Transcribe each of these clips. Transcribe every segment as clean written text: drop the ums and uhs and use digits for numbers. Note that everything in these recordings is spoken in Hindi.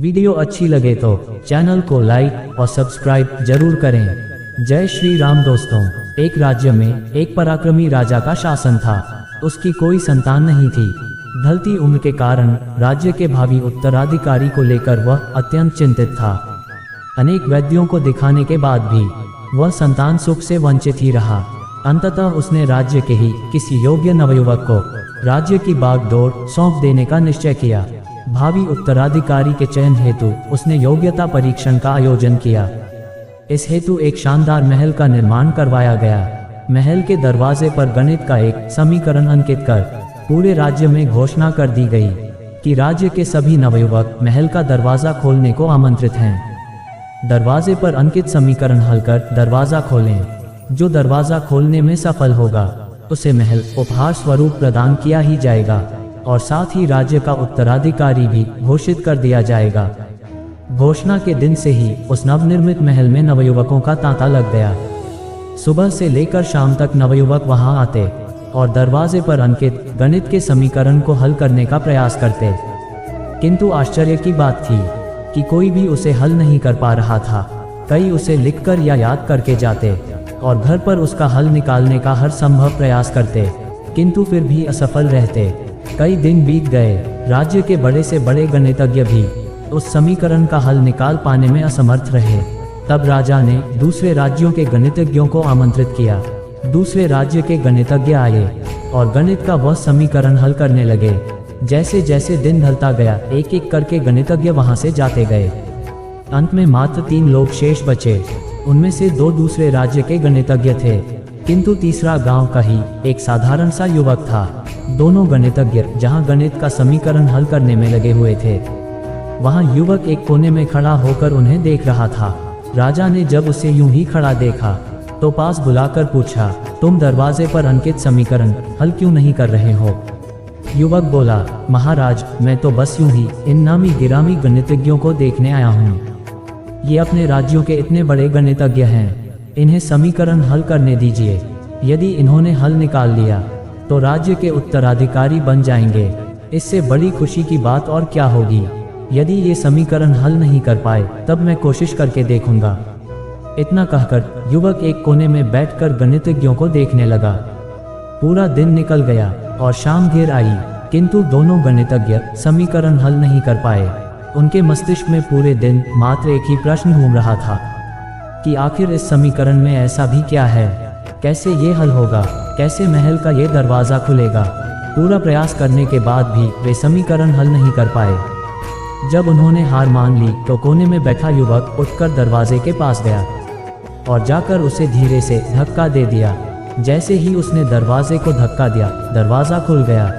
वीडियो अच्छी लगे तो चैनल को लाइक और सब्सक्राइब जरूर करें। जय श्री राम दोस्तों। एक राज्य में एक पराक्रमी राजा का शासन था। उसकी कोई संतान नहीं थी। ढलती उम्र के कारण राज्य के भावी उत्तराधिकारी को लेकर वह अत्यंत चिंतित था। अनेक वैद्यों को दिखाने के बाद भी वह संतान सुख से वंचित ही रहा। अंततः उसने राज्य के ही किसी योग्य नवयुवक को राज्य की बागडोर सौंप देने का निश्चय किया। भावी उत्तराधिकारी के चयन हेतु उसने योग्यता परीक्षण का आयोजन किया। इस हेतु एक शानदार महल का निर्माण करवाया गया। महल के दरवाजे पर गणित का एक समीकरण अंकित कर पूरे राज्य में घोषणा कर दी गई कि राज्य के सभी नवयुवक महल का दरवाजा खोलने को आमंत्रित हैं। दरवाजे पर अंकित समीकरण हल कर दरवाजा खोलें। जो दरवाजा खोलने में सफल होगा उसे महल उपहार स्वरूप प्रदान किया ही जाएगा और साथ ही राज्य का उत्तराधिकारी भी घोषित कर दिया जाएगा। घोषणा के दिन से ही उस नवनिर्मित महल में नवयुवकों का तांता लग गया। सुबह से लेकर शाम तक नवयुवक वहां आते और दरवाजे पर अंकित गणित के समीकरण को हल करने का प्रयास करते, किंतु आश्चर्य की बात थी कि कोई भी उसे हल नहीं कर पा रहा था। कई उसे लिखकर या याद करके जाते और घर पर उसका हल निकालने का हर संभव प्रयास करते, किंतु फिर भी असफल रहते। कई दिन बीत गए। राज्य के बड़े से बड़े गणितज्ञ भी उस समीकरण का हल निकाल पाने में असमर्थ रहे। तब राजा ने दूसरे राज्यों के गणितज्ञों को आमंत्रित किया। दूसरे राज्य के गणितज्ञ आए और गणित का वह समीकरण हल करने लगे। जैसे जैसे दिन ढलता गया एक एक करके गणितज्ञ वहां से जाते गए। अंत में मात्र 3 लोग शेष बचे। उनमें से 2 दूसरे राज्य के गणितज्ञ थे, किंतु तीसरा गांव का ही एक साधारण सा युवक था। दोनों गणितज्ञ जहां गणित का समीकरण हल करने में लगे हुए थे, वहां युवक एक कोने में खड़ा होकर उन्हें देख रहा था। राजा ने जब उसे यूं ही खड़ा देखा तो पास बुलाकर पूछा, तुम दरवाजे पर अंकित समीकरण हल क्यों नहीं कर रहे हो? युवक बोला, महाराज, मैं तो बस यूं ही इन नामी गिरामी गणितज्ञों को देखने आया हूँ। ये अपने राज्यों के इतने बड़े गणितज्ञ हैं, इन्हें समीकरण हल करने दीजिए। यदि इन्होंने हल निकाल लिया तो राज्य के उत्तराधिकारी बन जाएंगे। इससे बड़ी खुशी की बात और क्या होगी। यदि ये समीकरण हल नहीं कर पाए तब मैं कोशिश करके देखूंगा। इतना कहकर युवक एक कोने में बैठकर गणितज्ञों को देखने लगा। पूरा दिन निकल गया और शाम घिर आई, किंतु दोनों गणितज्ञ समीकरण हल नहीं कर पाए। उनके मस्तिष्क में पूरे दिन मात्र एक ही प्रश्न घूम रहा था कि आखिर इस समीकरण में ऐसा भी क्या है, कैसे ये हल होगा, कैसे महल का ये दरवाज़ा खुलेगा। पूरा प्रयास करने के बाद भी वे समीकरण हल नहीं कर पाए। जब उन्होंने हार मान ली तो कोने में बैठा युवक उठकर दरवाजे के पास गया और जाकर उसे धीरे से धक्का दे दिया। जैसे ही उसने दरवाजे को धक्का दिया, दरवाज़ा खुल गया।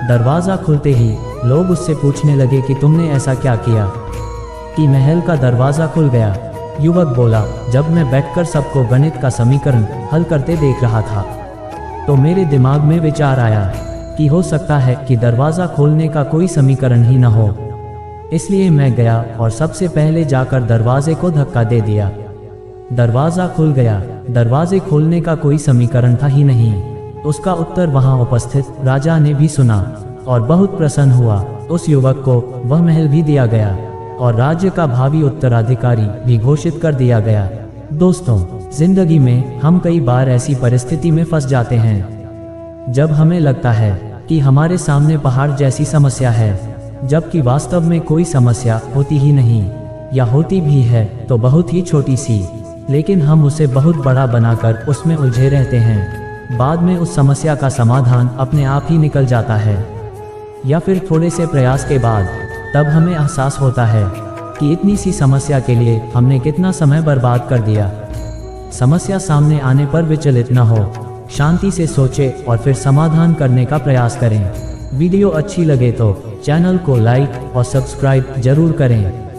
दरवाज़ा खुलते ही लोग उससे पूछने लगे कि तुमने ऐसा क्या किया कि महल का दरवाज़ा खुल गया? युवक बोला, जब मैं बैठकर सबको गणित का समीकरण हल करते देख रहा था तो मेरे दिमाग में विचार आया कि हो सकता है कि दरवाज़ा खोलने का कोई समीकरण ही न हो। इसलिए मैं गया और सबसे पहले जाकर दरवाजे को धक्का दे दिया। दरवाज़ा खुल गया। दरवाजे खोलने का कोई समीकरण था ही नहीं। उसका उत्तर वहां उपस्थित राजा ने भी सुना और बहुत प्रसन्न हुआ। उस युवक को वह महल भी दिया गया और राज्य का भावी उत्तराधिकारी भी घोषित कर दिया गया। दोस्तों, जिंदगी में हम कई बार ऐसी परिस्थिति में फंस जाते हैं जब हमें लगता है कि हमारे सामने पहाड़ जैसी समस्या है, जबकि वास्तव में कोई समस्या होती ही नहीं, या होती भी है तो बहुत ही छोटी सी, लेकिन हम उसे बहुत बड़ा बनाकर उसमें उलझे रहते हैं। बाद में उस समस्या का समाधान अपने आप ही निकल जाता है, या फिर थोड़े से प्रयास के बाद तब हमें एहसास होता है कि इतनी सी समस्या के लिए हमने कितना समय बर्बाद कर दिया। समस्या सामने आने पर विचलित न हो, शांति से सोचें और फिर समाधान करने का प्रयास करें। वीडियो अच्छी लगे तो चैनल को लाइक और सब्सक्राइब जरूर करें।